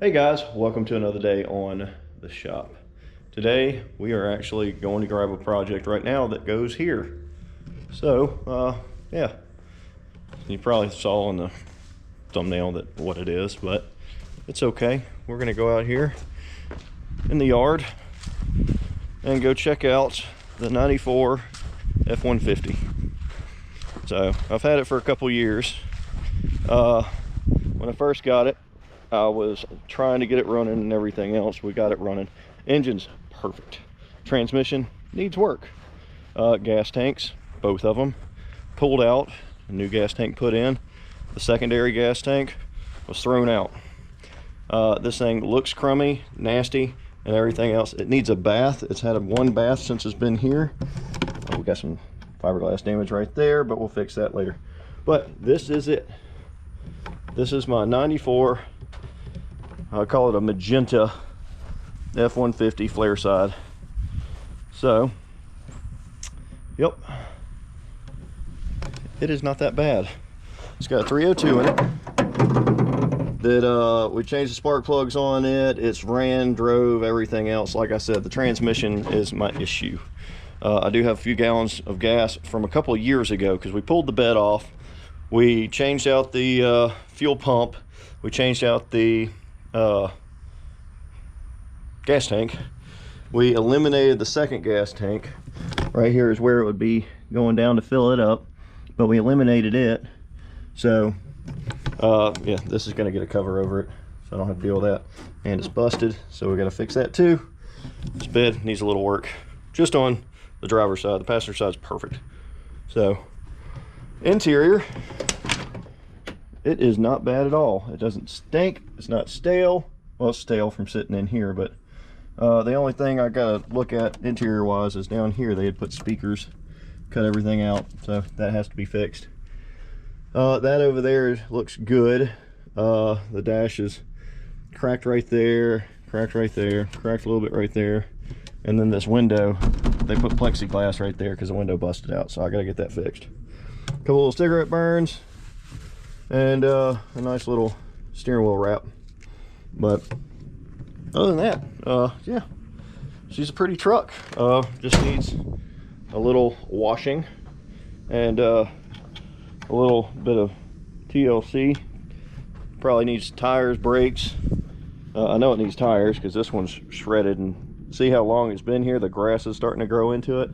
Hey guys, welcome to another day on the shop. Today we are actually going to grab a project right now that goes here. So yeah, you probably saw in the thumbnail that what it is, but it's okay. We're gonna go out here in the yard and go check out the 94 F-150. So I've had it for a couple years. When I first got it, I was trying to get it running and everything else. We got it running. Engine's perfect. Transmission needs work. Gas tanks, both of them, pulled out. A new gas tank put in. The secondary gas tank was thrown out. This thing looks crummy, nasty, and everything else. It needs a bath. It's had one bath since it's been here. We got some fiberglass damage right there, but we'll fix that later. But this is it. This is my 94, I call it a magenta F-150 Flareside. So, yep, it is not that bad. It's got a 302 in it. That we changed the spark plugs on it. It's ran, drove, everything else. Like I said, the transmission is my issue. I do have a few gallons of gas from a couple of years ago because we pulled the bed off. We changed out the fuel pump. We changed out the gas tank. We eliminated the second gas tank. Right here is where it would be going down to fill it up, but we eliminated it. So yeah, this is going to get a cover over it, so I don't have to deal with that. And it's busted, so we got to fix that too. This bed needs a little work, just on the driver's side. The passenger side's perfect. So interior, it is not bad at all. It doesn't stink. It's not stale. Well, it's stale from sitting in here, but the only thing I gotta look at interior wise is down here. They had put speakers, cut everything out, so that has to be fixed. That over there looks good. The dash is cracked right there, cracked right there, cracked a little bit right there, and then this window, they put plexiglass right there because the window busted out, so I gotta get that fixed. A couple little cigarette burns, and a nice little steering wheel wrap. But other than that, yeah, she's a pretty truck. Just needs a little washing and a little bit of TLC. Probably needs tires, brakes. I know it needs tires because this one's shredded, and see how long it's been here. The grass is starting to grow into it,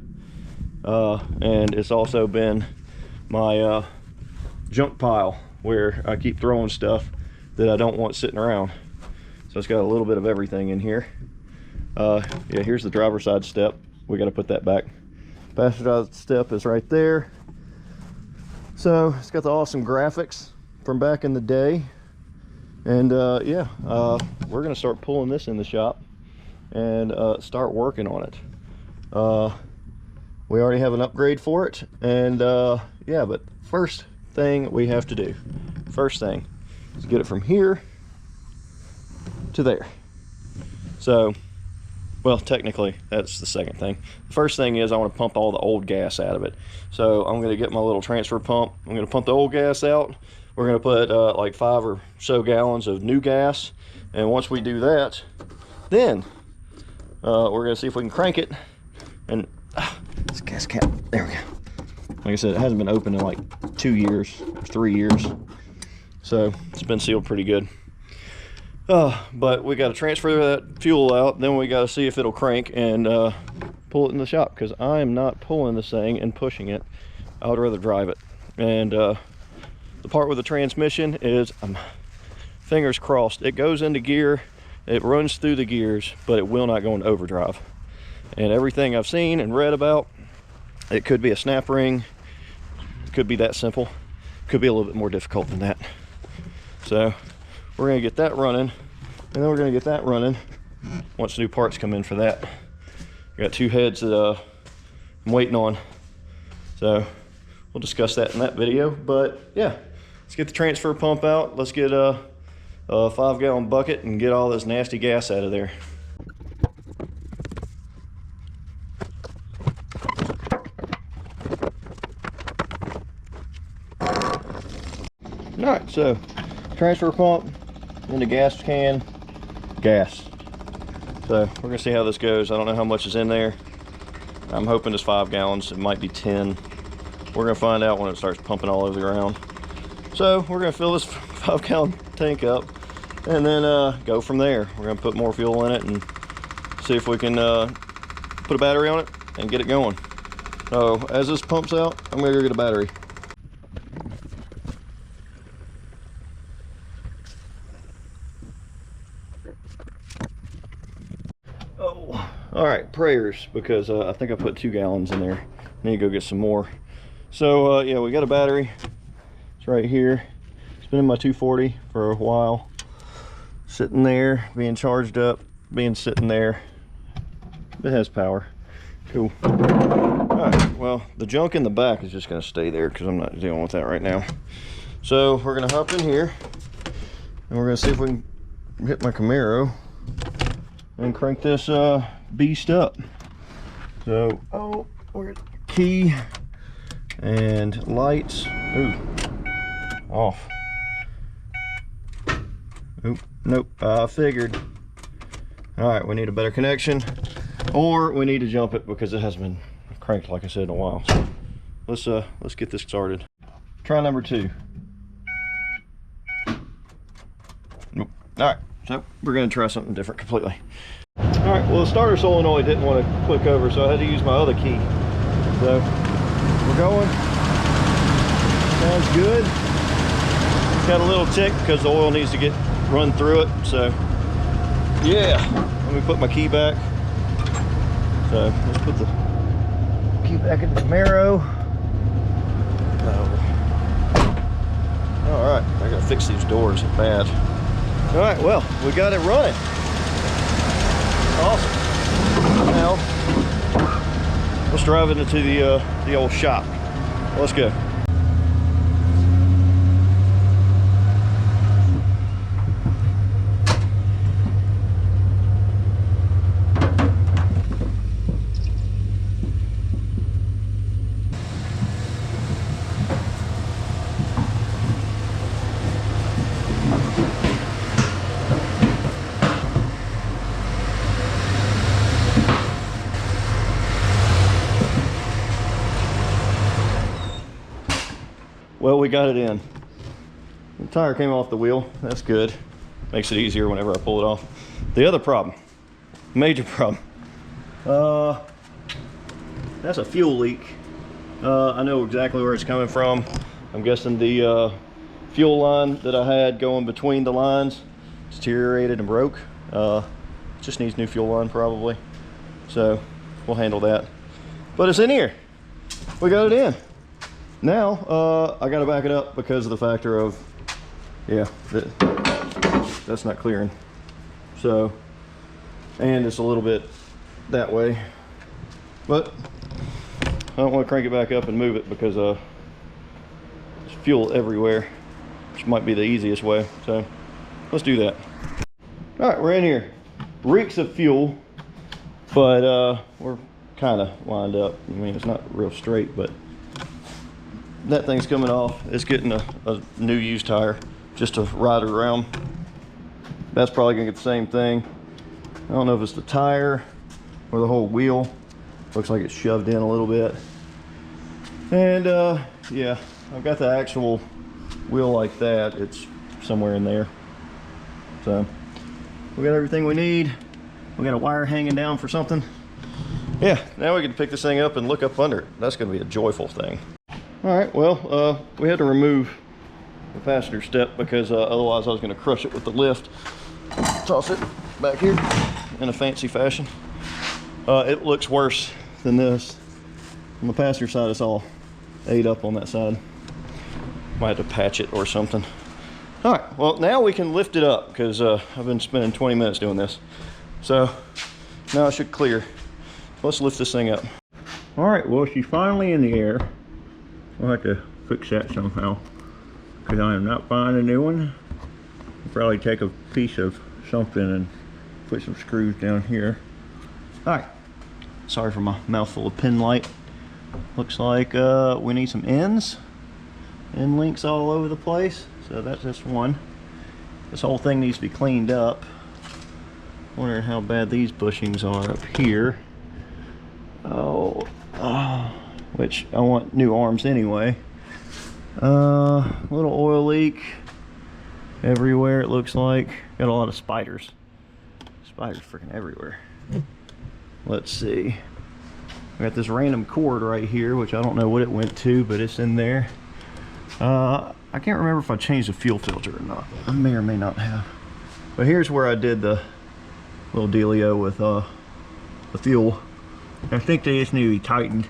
and it's also been my junk pile where I keep throwing stuff that I don't want sitting around. So it's got a little bit of everything in here. Yeah, here's the driver's side step. We got to put that back. Passenger side step is right there. So it's got the awesome graphics from back in the day. And yeah, we're gonna start pulling this in the shop and start working on it. We already have an upgrade for it, and yeah, but first thing we have to do, first thing is get it from here to there. So, well, technically that's the second thing. The first thing is I want to pump all the old gas out of it. So I'm going to get my little transfer pump. I'm going to pump the old gas out. We're going to put like 5 or so gallons of new gas, and once we do that, then we're going to see if we can crank it. And this gas cap, there we go. Like I said, it hasn't been open in like 2 years or 3 years, so it's been sealed pretty good. But we got to transfer that fuel out, then we got to see if it'll crank and pull it in the shop, because I am not pulling this thing and pushing it. I would rather drive it. And the part with the transmission is, fingers crossed, it goes into gear, it runs through the gears, but it will not go into overdrive. And everything I've seen and read about, it could be a snap ring, it could be that simple, could be a little bit more difficult than that. So we're going to get that running, and then we're going to get that running once new parts come in for that. I got 2 heads that I'm waiting on, so we'll discuss that in that video. But yeah, let's get the transfer pump out. Let's get a 5-gallon bucket and get all this nasty gas out of there. All right, so transfer pump in the gas can, gas. So we're gonna see how this goes. I don't know how much is in there. I'm hoping it's 5 gallons. It might be 10. We're gonna find out when it starts pumping all over the ground. So we're gonna fill this 5-gallon tank up and then go from there. We're gonna put more fuel in it and see if we can put a battery on it and get it going. So as this pumps out, I'm gonna go get a battery. Oh, all right, prayers, because I think I put 2 gallons in there. I need to go get some more. So yeah, we got a battery. It's right here. It's been in my 240 for a while, sitting there, being charged up, sitting there. It has power. Cool. All right, well, the junk in the back is just gonna stay there because I'm not dealing with that right now. So we're gonna hop in here and we're gonna see if we can hit my Camaro and crank this beast up. So, oh, where's the key and lights? Ooh, off. Oop, nope, I figured. All right, we need a better connection, or we need to jump it because it hasn't been cranked, like I said, in a while. So let's get this started. Try number 2. Nope. All right, so we're gonna try something different completely. All right, well, the starter solenoid didn't want to click over, so I had to use my other key. So we're going. Sounds good. It's got a little tick because the oil needs to get run through it. So yeah, let me put my key back. So let's put the key back in the Camaro. All right, I gotta fix these doors, they're bad. All right, well, we got it running. Awesome. Now let's drive it into the old shop. Let's go. Well, we got it in. The tire came off the wheel. That's good. Makes it easier whenever I pull it off. The other problem, major problem, that's a fuel leak. I know exactly where it's coming from. I'm guessing the fuel line that I had going between the lines is deteriorated and broke. Just needs new fuel line probably. So we'll handle that. But it's in here. We got it in. Now, I gotta back it up because of the factor of, yeah, that's not clearing. So, and it's a little bit that way. But I don't want to crank it back up and move it because there's fuel everywhere, which might be the easiest way. So, let's do that. All right, we're in here. Reeks of fuel, but we're kind of lined up. I mean, it's not real straight, but that thing's coming off. It's getting a new used tire just to ride it around. That's probably gonna get the same thing. I don't know if it's the tire or the whole wheel. Looks like it's shoved in a little bit. And yeah, I've got the actual wheel like that. It's somewhere in there. So we got everything we need. We got a wire hanging down for something. Yeah, now we can pick this thing up and look up under it. That's gonna be a joyful thing. All right, well, we had to remove the passenger step because otherwise I was going to crush it with the lift. Toss it back here in a fancy fashion. It looks worse than this. On the passenger side, it's all ate up on that side. Might have to patch it or something. All right, well, now we can lift it up because I've been spending 20 minutes doing this. So now I should clear. Let's lift this thing up. All right, well, she's finally in the air. We'll have to fix that somehow because I am not buying a new one. I'll probably take a piece of something and put some screws down here. All right, sorry for my mouthful of pin light. Looks like we need some ends. End links all over the place, so that's just one. This whole thing needs to be cleaned up. Wondering how bad these bushings are up here. Which I want new arms anyway. Little oil leak everywhere, it looks like. Got a lot of spiders. Spiders freaking everywhere. Let's see. We got this random cord right here, which I don't know what it went to, but it's in there. I can't remember if I changed the fuel filter or not. I may or may not have. But here's where I did the little dealio with the fuel. I think they just need to be tightened.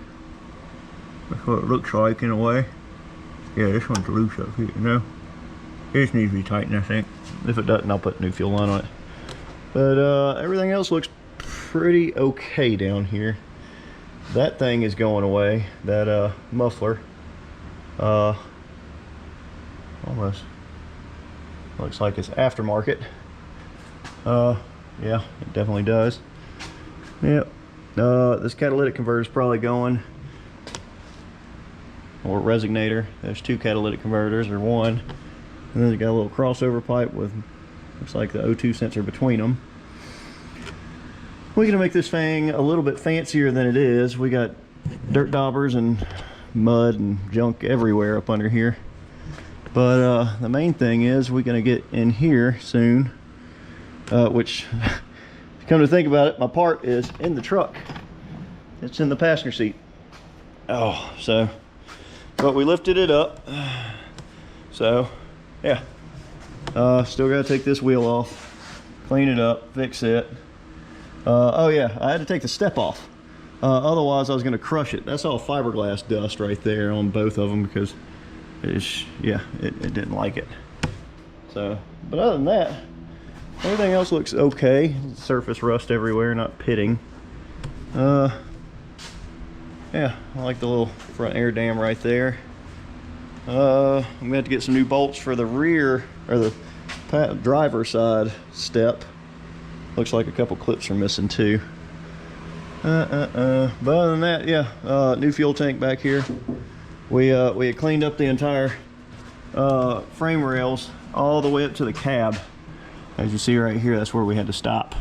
That's what it looks like in a way. Yeah, this one's loose up here, you know. It just needs to be tightened, I think. If it doesn't, I'll put a new fuel line on it. But everything else looks pretty okay down here. That thing is going away. That muffler. Almost looks like it's aftermarket. Yeah, it definitely does. Yep. This catalytic converter is probably going, or resignator. There's two catalytic converters, or one, and then you got a little crossover pipe with, looks like the O2 sensor between them. We're gonna make this thing a little bit fancier than it is. We got dirt daubers and mud and junk everywhere up under here. But the main thing is we're gonna get in here soon, which come to think about it, my part is in the truck. It's in the passenger seat. Oh, so, but we lifted it up. So, yeah. Still gotta take this wheel off, clean it up, fix it. Oh yeah, I had to take the step off. Otherwise I was gonna crush it. That's all fiberglass dust right there on both of them because it's, yeah, it didn't like it. So, but other than that, everything else looks okay. Surface rust everywhere, not pitting. Yeah, I like the little front air dam right there. I'm gonna have to get some new bolts for the rear, or the driver side step. Looks like a couple clips are missing too. But other than that, yeah, new fuel tank back here. We had cleaned up the entire frame rails all the way up to the cab. As you see right here, that's where we had to stop.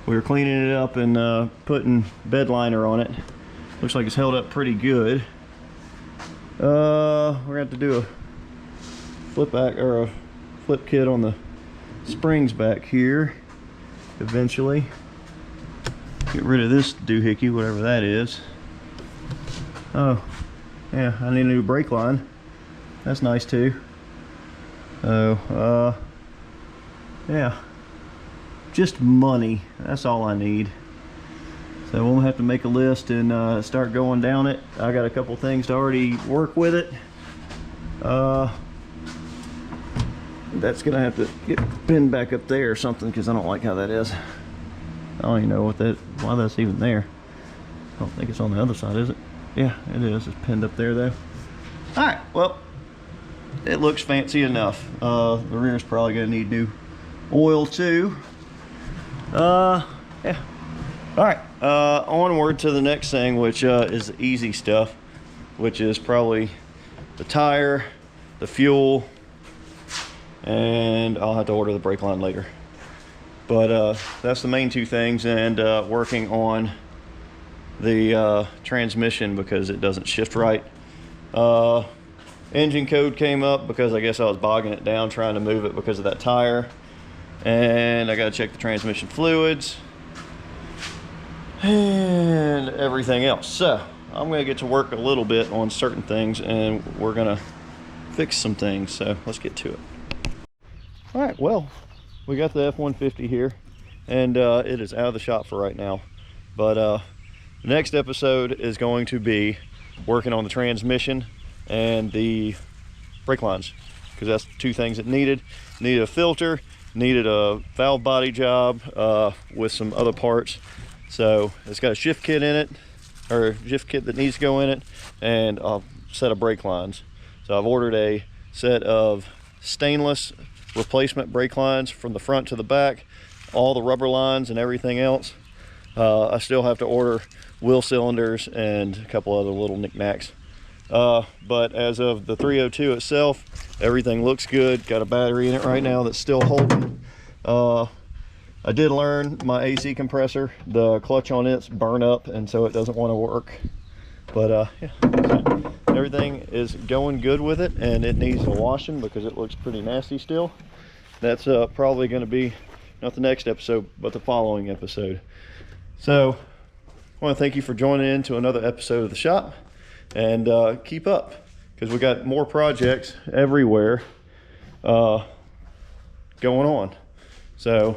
We were cleaning it up and putting bed liner on it. Looks like it's held up pretty good. We're gonna have to do a flip back, or a flip kit on the springs back here eventually. Get rid of this doohickey, whatever that is. Oh, yeah, I need a new brake line. That's nice too. Oh, yeah, just money. That's all I need. So we'll have to make a list and start going down it. I got a couple things to already work with it. That's gonna have to get pinned back up there or something because I don't like how that is. I don't even know why that's even there. I don't think it's on the other side, is it? Yeah, it is. It's pinned up there though. All right, well, it looks fancy enough. The rear's probably gonna need new oil too. Yeah. All right, onward to the next thing, which is the easy stuff, which is probably the tire, the fuel, and I'll have to order the brake line later. But that's the main two things, and working on the transmission because it doesn't shift right. Engine code came up because I guess I was bogging it down trying to move it because of that tire. And I gotta check the transmission fluids and everything else. So I'm gonna get to work a little bit on certain things and we're gonna fix some things. So let's get to it. All right, well, we got the F-150 here and it is out of the shop for right now. But the next episode is going to be working on the transmission and the brake lines, because that's two things it needed. Needed a filter, needed a valve body job with some other parts. So it's got a shift kit in it, or a shift kit that needs to go in it, and a set of brake lines. So I've ordered a set of stainless replacement brake lines from the front to the back, all the rubber lines and everything else. I still have to order wheel cylinders and a couple other little knickknacks. But as of the 302 itself, everything looks good. Got a battery in it right now that's still holding. I did learn my AC compressor, the clutch on it's burn up, and so it doesn't want to work. But yeah, so everything is going good with it, and it needs a washing because it looks pretty nasty still. That's probably going to be not the next episode, but the following episode. So I want to thank you for joining in to another episode of The Shop, and keep up, because we got more projects everywhere going on. So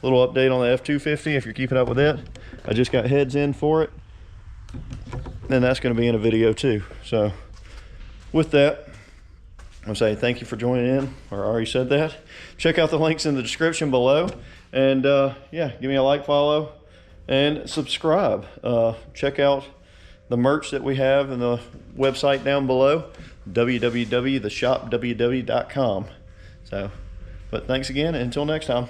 a little update on the F250 if you're keeping up with it. I just got heads in for it, and that's going to be in a video too. So with that, I'll say thank you for joining in, or I already said that. Check out the links in the description below, and yeah, give me a like, follow, and subscribe. Check out the merch that we have in the website down below, www.TheShopWW.com. So, but thanks again, and until next time.